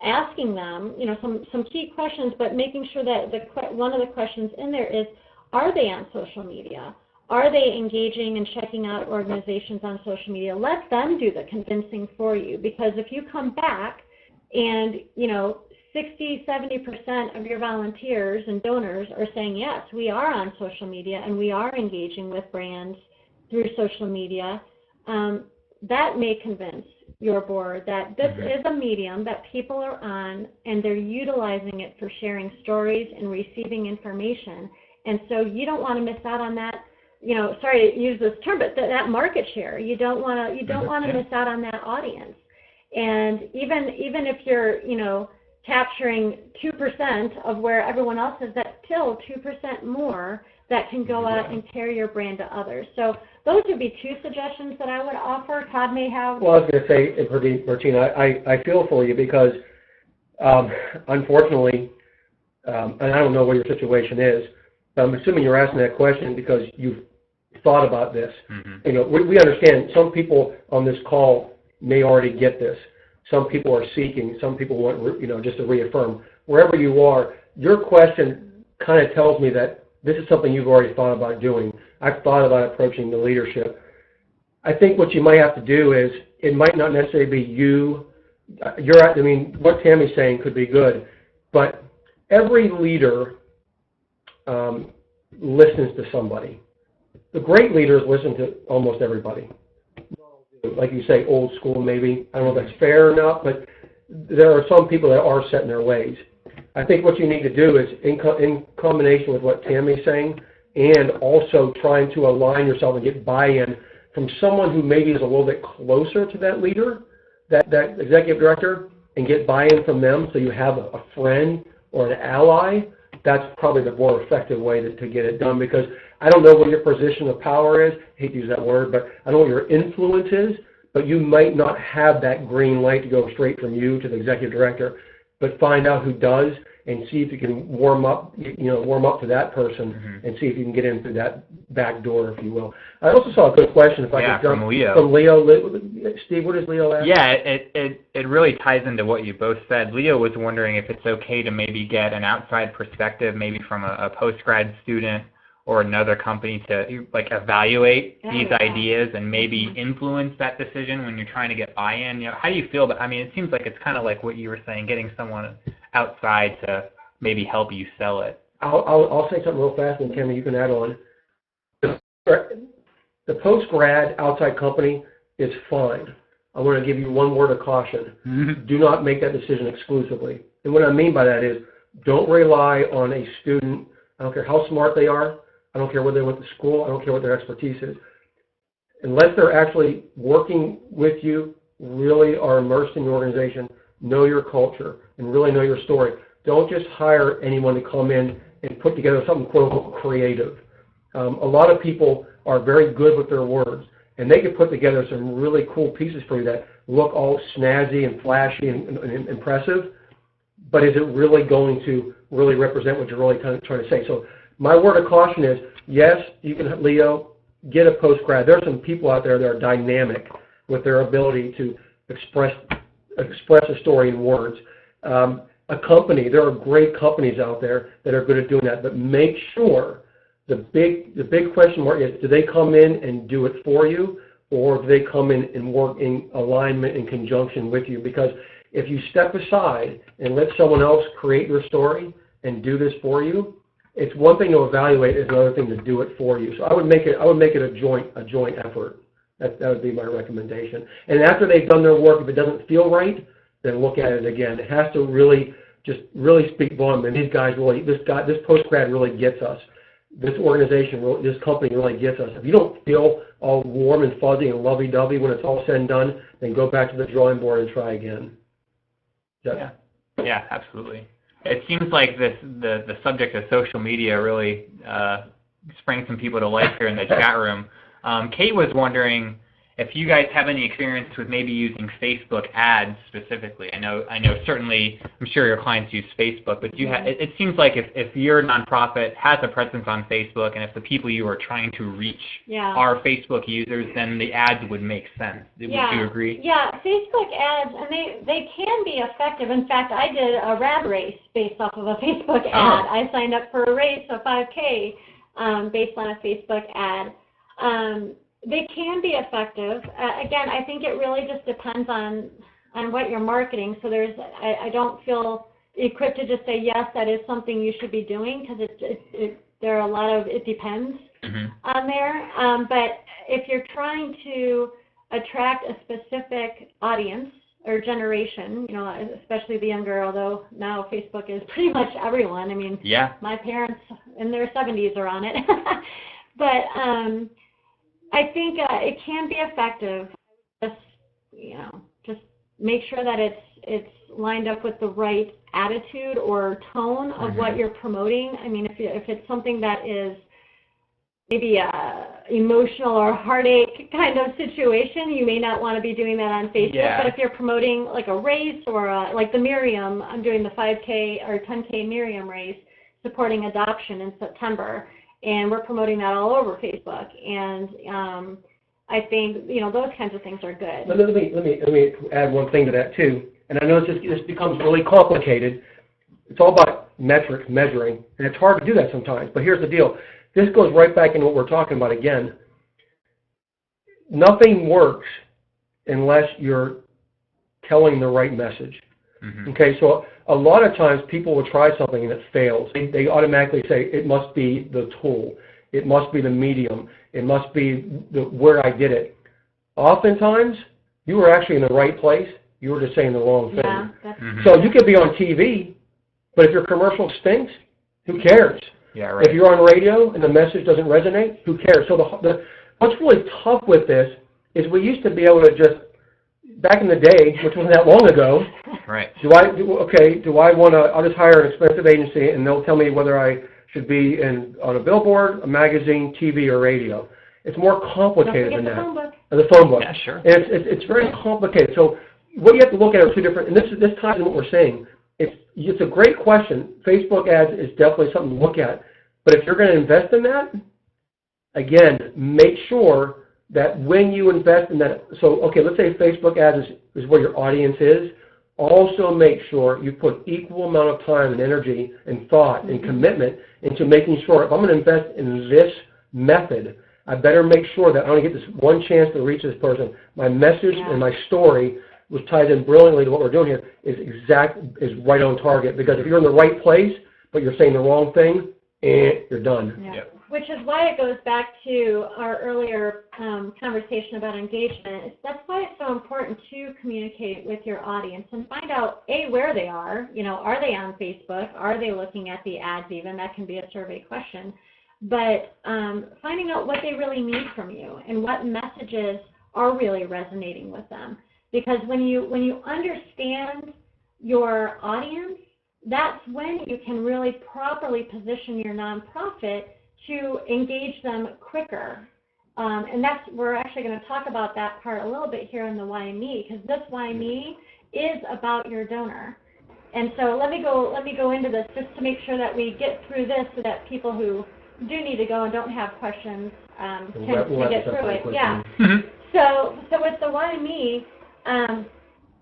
B: asking them, some key questions, but making sure that one of the questions in there is, are they on social media? Are they engaging and checking out organizations on social media? Let them do the convincing for you, because if you come back and, 60, 70% of your volunteers and donors are saying, yes, we are on social media and we are engaging with brands through social media, that may convince your board that this is a medium that people are on and they're utilizing it for sharing stories and receiving information. And so you don't want to miss out on that. Sorry to use this term, but that market share. You don't want to miss out on that audience. And even if you're, capturing 2% of where everyone else is, that's still 2% more that can go out and carry your brand to others. So those would be two suggestions that I would offer. Todd may have.
C: Well, I was going to say, Bertina, I feel for you because, unfortunately, and I don't know what your situation is, but I'm assuming you're asking that question because you've thought about this. We understand some people on this call may already get this. Some people are seeking. Some people want, just to reaffirm. Wherever you are, your question kind of tells me that this is something you've already thought about doing. I've thought about approaching the leadership. I think what you might have to do is, it might not necessarily be you. What Tammy's saying could be good, but every leader listens to somebody. The great leaders listen to almost everybody. Like you say, old school maybe. I don't know if that's fair or not, but there are some people that are set in their ways. I think what you need to do is, in combination with what Tammy's saying, and also trying to align yourself and get buy-in from someone who maybe is a little bit closer to that leader, that executive director, and get buy-in from them so you have a friend or an ally. That's probably the more effective way to get it done, because I don't know what your position of power is. I hate to use that word, but I don't know what your influence is, but you might not have that green light to go straight from you to the executive director, but find out who does and see if you can warm up to that person and see if you can get in through that back door, if you will. I also saw a good question, if I could jump.
A: From Leo.
C: From Leo. Steve, what does Leo ask?
A: Yeah, it really ties into what you both said. Leo was wondering if it's okay to maybe get an outside perspective, maybe from a post-grad student or another company to evaluate these ideas and maybe influence that decision when you're trying to get buy-in. How do you feel? But it seems like it's kind of like what you were saying, getting someone outside to maybe help you sell it.
C: I'll say something real fast, and Tammy, you can add on. The post-grad outside company is fine. I want to give you one word of caution. Do not make that decision exclusively. And what I mean by that is, don't rely on a student. I don't care how smart they are. I don't care where they went to school. I don't care what their expertise is. Unless they're actually working with you, really are immersed in your organization, know your culture, and really know your story. Don't just hire anyone to come in and put together something quote-unquote creative. A lot of people are very good with their words, and they can put together some really cool pieces for you that look all snazzy and flashy and impressive, but is it really going to really represent what you're really trying to say? So my word of caution is, yes, you can, Leo, get a post-grad. There are some people out there that are dynamic with their ability to express a story in words. a company. There are great companies out there that are good at doing that, but make sure the big question mark is, do they come in and do it for you, or do they come in and work in alignment in conjunction with you? Because if you step aside and let someone else create your story and do this for you, it's one thing to evaluate, it's another thing to do it for you. So I would make it a joint effort. That would be my recommendation. And after they've done their work, if it doesn't feel right, then look at it again. It has to really speak volume. And these guys really, this post-grad really gets us. This organization, this company really gets us. If you don't feel all warm and fuzzy and lovey-dovey when it's all said and done, then go back to the drawing board and try again.
A: Yeah, absolutely. It seems like the subject of social media really sprang some people to life here in the chat room. Kate was wondering if you guys have any experience with maybe using Facebook ads specifically. I know certainly, I'm sure your clients use Facebook, but it seems like if your nonprofit has a presence on Facebook and if the people you are trying to reach are Facebook users, then the ads would make sense. Would you agree?
B: Yeah, Facebook ads, and they can be effective. In fact, I did a rad race based off of a Facebook ad. I signed up for a race, a 5K, based on a Facebook ad. They can be effective. Again, I think it really just depends on what you're marketing. So I don't feel equipped to just say, yes, that is something you should be doing, because there are a lot of it depends on there. But if you're trying to attract a specific audience or generation, especially the younger, although now Facebook is pretty much everyone. I mean, my parents in their 70s are on it. But I think it can be effective. Just make sure that it's lined up with the right attitude or tone of what you're promoting. I mean, if it's something that is maybe a emotional or heartache kind of situation, you may not want to be doing that on Facebook. But if you're promoting like a race or like the Miriam, I'm doing the 5K or 10K Miriam race, supporting adoption in September. And we're promoting that all over Facebook, and I think those kinds of things are good.
C: Let me add one thing to that too. And I know this becomes really complicated. It's all about metrics, measuring, and it's hard to do that sometimes. But here's the deal: this goes right back into what we're talking about again. Nothing works unless you're telling the right message. Okay, so a lot of times people will try something and it fails. They automatically say it must be the tool, it must be the medium, it must be where I did it. Oftentimes, you were actually in the right place, you were just saying the wrong thing. So you could be on TV, but if your commercial stinks, who cares? If you're on radio and the message doesn't resonate, who cares? So what's really tough with this is we used to be able to just, back in the day, which wasn't that long ago, do I want to, I'll just hire an expensive agency and they'll tell me whether I should be on a billboard, a magazine, TV, or radio. It's more complicated than that. The phone book.
A: Yeah, sure.
C: And it's very complicated. So what you have to look at are two different, and this ties into what we're saying. It's a great question. Facebook ads is definitely something to look at. But if you're going to invest in that, again, make sure that when you invest in that, so, okay, let's say Facebook ads is where your audience is. Also make sure you put equal amount of time and energy and thought and commitment into making sure if I'm going to invest in this method, I better make sure that I only get this one chance to reach this person. My message and my story, which ties in brilliantly to what we're doing here, is right on target. Because if you're in the right place, but you're saying the wrong thing, you're done.
B: Which is why it goes back to our earlier conversation about engagement. That's why it's so important to communicate with your audience and find out, A, where they are. Are they on Facebook? Are they looking at the ads even? That can be a survey question. But finding out what they really need from you and what messages are really resonating with them. Because when you understand your audience, that's when you can really properly position your nonprofit to engage them quicker. And we're actually going to talk about that part a little bit here in the Why Me, because this Why Me is about your donor. And so let me go into this just to make sure that we get through this so that people who do need to go and don't have questions can get through it. Yeah. So with the Why Me,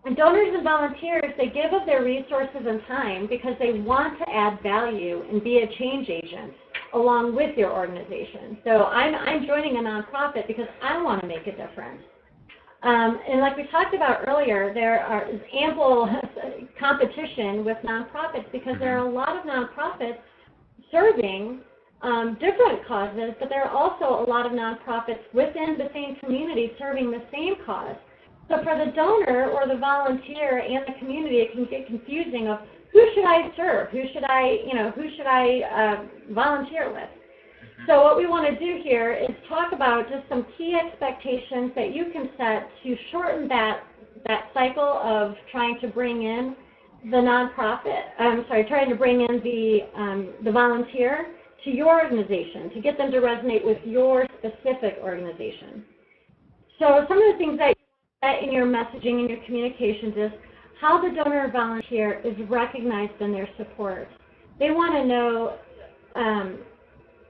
B: And donors and volunteers, they give of their resources and time because they want to add value and be a change agent along with your organization. So I'm joining a nonprofit because I want to make a difference. And like we talked about earlier, there is ample competition with nonprofits because there are a lot of nonprofits serving different causes, but there are also a lot of nonprofits within the same community serving the same cause. So for the donor or the volunteer and the community, it can get confusing of who should I serve, who should I volunteer with. So what we want to do here is talk about just some key expectations that you can set to shorten that cycle of trying to bring in the trying to bring in the volunteer to your organization, to get them to resonate with your specific organization. So some of the things that in your messaging and your communications is how the donor or volunteer is recognized in their support. They want to know,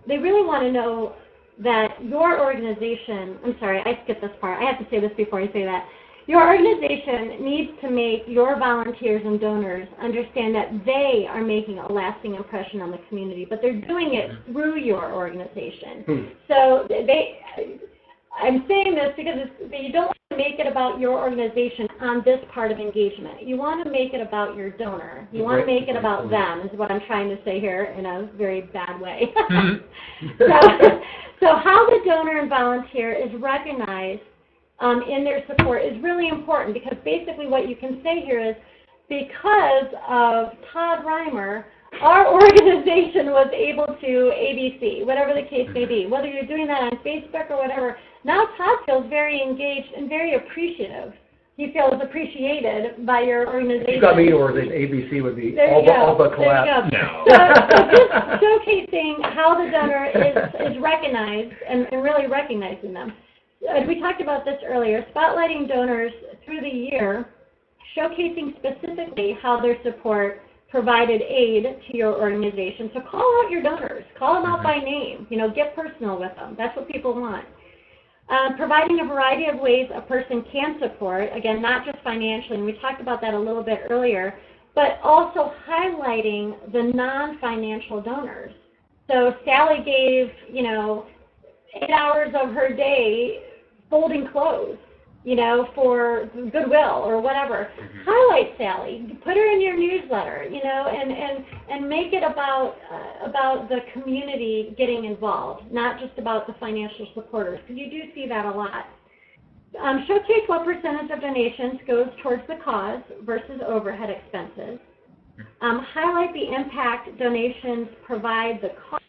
B: they really want to know that your organization, I'm sorry, I skipped this part. I have to say this before I say that. Your organization needs to make your volunteers and donors understand that they are making a lasting impression on the community, but they're doing it through your organization. So I'm saying this because you don't want to make it about your organization on this part of engagement. You want to make it about your donor. You want to make it about them, is what I'm trying to say here in a very bad way. So how the donor and volunteer is recognized in their support is really important, because basically what you can say here is, because of Todd Rimer, our organization was able to ABC, whatever the case may be. Whether you're doing that on Facebook or whatever, now Todd feels very engaged and very appreciative. He feels appreciated by your organization.
C: You got me, or the ABC would be all but collapse.
B: No. So just showcasing how the donor is recognized and really recognizing them. We talked about this earlier, spotlighting donors through the year, showcasing specifically how their support provided aid to your organization. So call out your donors. Call them out by name. Get personal with them. That's what people want. Providing a variety of ways a person can support, again, not just financially, and we talked about that a little bit earlier, but also highlighting the non-financial donors. So Sally gave, 8 hours of her day folding clothes, for Goodwill or whatever. Highlight Sally, put her in your newsletter, and make it about the community getting involved, not just about the financial supporters, because you do see that a lot. Showcase what percentage of donations goes towards the cause versus overhead expenses. Highlight the impact donations provide the cause.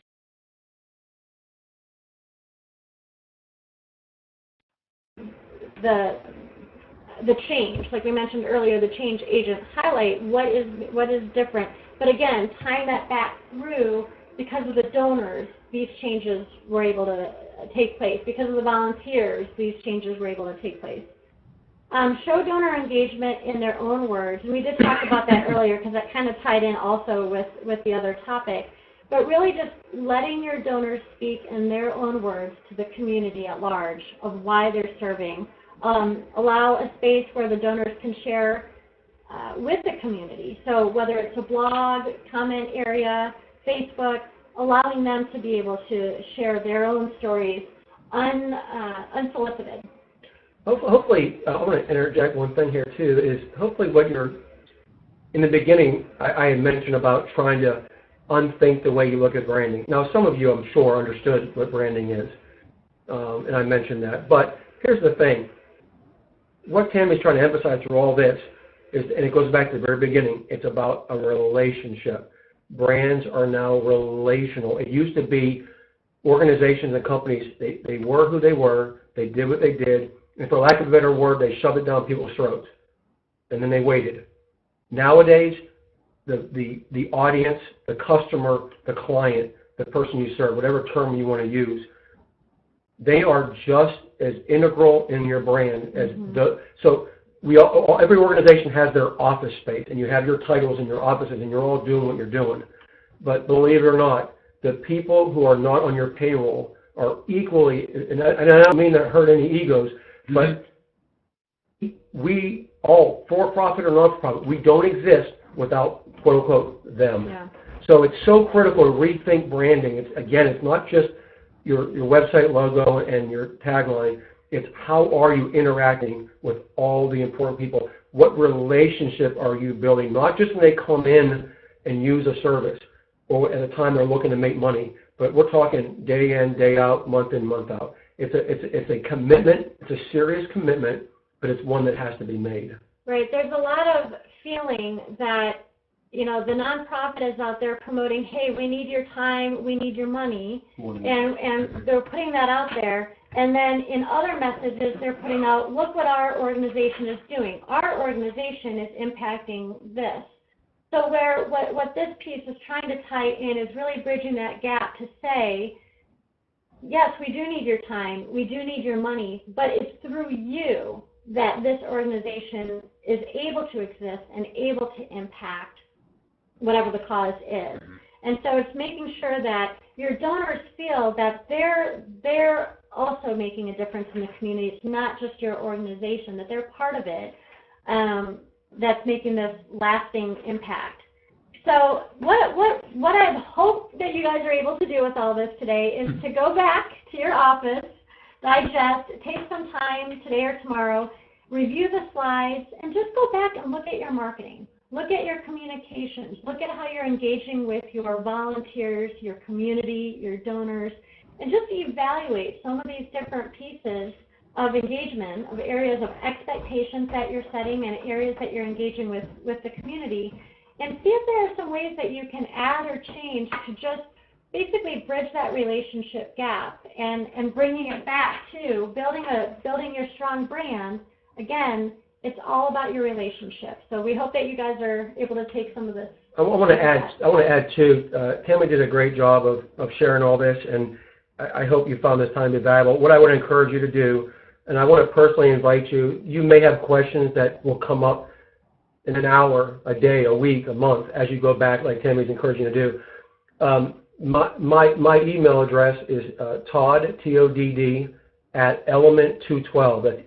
B: The change, like we mentioned earlier, the change agent, highlight what is different. But again, tying that back through, because of the donors, these changes were able to take place. Because of the volunteers, these changes were able to take place. Show donor engagement in their own words. And we did talk about that earlier because that kind of tied in also with the other topic. But really just letting your donors speak in their own words to the community at large of why they're serving. Allow a space where the donors can share with the community. So whether it's a blog, comment area, Facebook, allowing them to be able to share their own stories unsolicited.
C: Hopefully, I want to interject one thing here too, is hopefully what in the beginning, I had mentioned about trying to unthink the way you look at branding. Now, some of you, I'm sure, understood what branding is, and I mentioned that. But here's the thing. What Tammy's trying to emphasize through all this is, and it goes back to the very beginning, it's about a relationship. Brands are now relational. It used to be organizations and companies, they were who they were, they did what they did, and for lack of a better word, they shoved it down people's throats, and then they waited. Nowadays, the audience, the customer, the client, the person you serve, whatever term you want to use, they are just as integral in your brand as every organization has their office space, and you have your titles in your offices, and you're all doing what you're doing. But believe it or not, the people who are not on your payroll are equally, and I don't mean to hurt any egos, but we all for-profit or non-for-profit, we don't exist without, quote-unquote, them.
B: Yeah.
C: So it's so critical to rethink branding. It's not just your website logo and your tagline. It's how are you interacting with all the important people? What relationship are you building? Not just when they come in and use a service or at a time they're looking to make money, but we're talking day in, day out, month in, month out. It's a commitment. It's a serious commitment, but it's one that has to be made.
B: Right. There's a lot of feeling that, you know, the nonprofit is out there promoting, hey, we need your time, we need your money, and they're putting that out there. And then in other messages, they're putting out, look what our organization is doing. Our organization is impacting this. So what this piece is trying to tie in is really bridging that gap to say, yes, we do need your time, we do need your money, but it's through you that this organization is able to exist and able to impact whatever the cause is. And so it's making sure that your donors feel that they're also making a difference in the community. It's not just your organization, that they're part of it, that's making this lasting impact. So what I hope that you guys are able to do with all this today is to go back to your office, digest, take some time today or tomorrow, review the slides, and just go back and look at your marketing. Look at your communications. Look at how you're engaging with your volunteers, your community, your donors, and just evaluate some of these different pieces of engagement, of areas of expectations that you're setting and areas that you're engaging with the community, and see if there are some ways that you can add or change to just basically bridge that relationship gap and bringing it back to building your strong brand. Again, it's all about your relationship. So we hope that you guys are able to take some of this.
C: I want to add too, Tammy did a great job of sharing all this, and I hope you found this time to be valuable. What I would encourage you to do, and I want to personally invite you, you may have questions that will come up in an hour, a day, a week, a month, as you go back, like Tammy's encouraging you to do. My email address is Todd, T-O-D-D, at element212. That's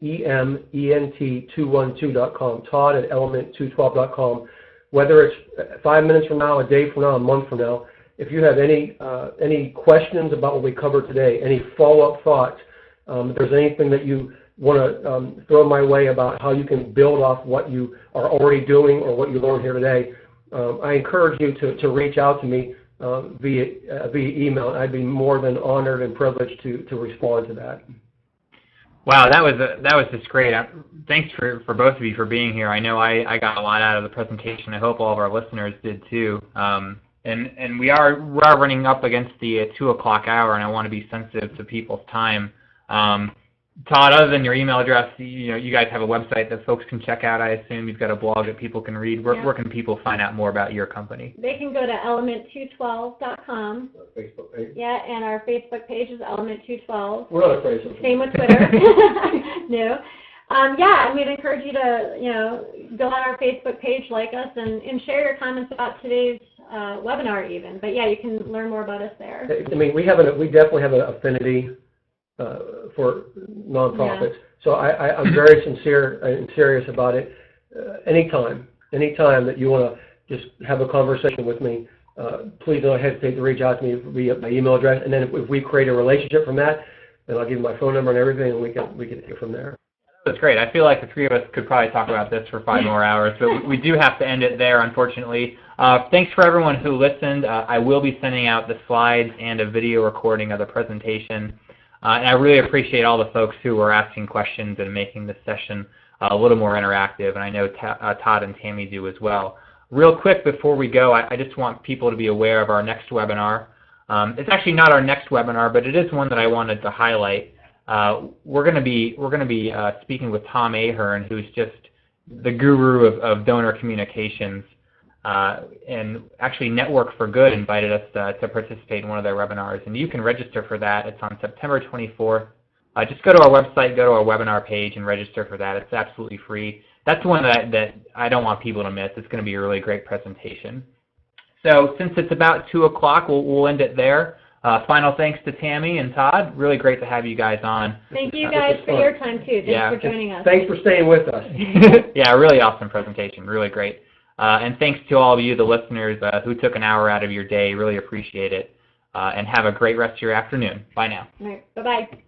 C: ELEMENT212.com, Todd at element212.com. Whether it's 5 minutes from now, a day from now, a month from now, if you have any questions about what we covered today, any follow-up thoughts, if there's anything that you want to throw my way about how you can build off what you are already doing or what you learned here today, I encourage you to reach out to me via email. I'd be more than honored and privileged to respond to that.
A: Wow, that was just great. Thanks for both of you for being here. I know I got a lot out of the presentation. I hope all of our listeners did too. And we are running up against the 2 o'clock hour, and I want to be sensitive to people's time. Todd, other than your email address, you guys have a website that folks can check out. I assume you've got a blog that people can read. Where can people find out more about your company?
B: They can go to element212.com.
C: Facebook page.
B: Yeah, and our Facebook page is element212.
C: We're not afraid of
B: Same with Twitter. No. And we'd encourage you to, go on our Facebook page, like us, and share your comments about today's webinar even. But yeah, you can learn more about us there.
C: I mean, we definitely have an affinity for nonprofits. Yeah. So I'm very sincere and serious about it. Anytime that you want to just have a conversation with me, please don't hesitate to reach out to me via my email address. And then if we create a relationship from that, then I'll give you my phone number and everything, and we can take it from there.
A: That's great. I feel like the three of us could probably talk about this for 5 more hours, but we do have to end it there, unfortunately. Thanks for everyone who listened. I will be sending out the slides and a video recording of the presentation. And I really appreciate all the folks who were asking questions and making this session a little more interactive, and I know Todd and Tammy do as well. Real quick before we go, I just want people to be aware of our next webinar. It's actually not our next webinar, but it is one that I wanted to highlight. We're going to be speaking with Tom Ahern, who's just the guru of donor communications. And actually Network for Good invited us to participate in one of their webinars, and you can register for that. It's on September 24th. Just go to our website, go to our webinar page, and register for that. It's absolutely free. That's one that I don't want people to miss. It's going to be a really great presentation. So since it's about 2 o'clock, we'll end it there. Final thanks to Tammy and Todd. Really great to have you guys on.
B: Thank you guys for your time, too. Thanks for joining us.
C: Thanks for staying with us.
A: Yeah, really awesome presentation. Really great. And thanks to all of you, the listeners, who took an hour out of your day. Really appreciate it. And have a great rest of your afternoon. Bye now.
B: All right. Bye-bye.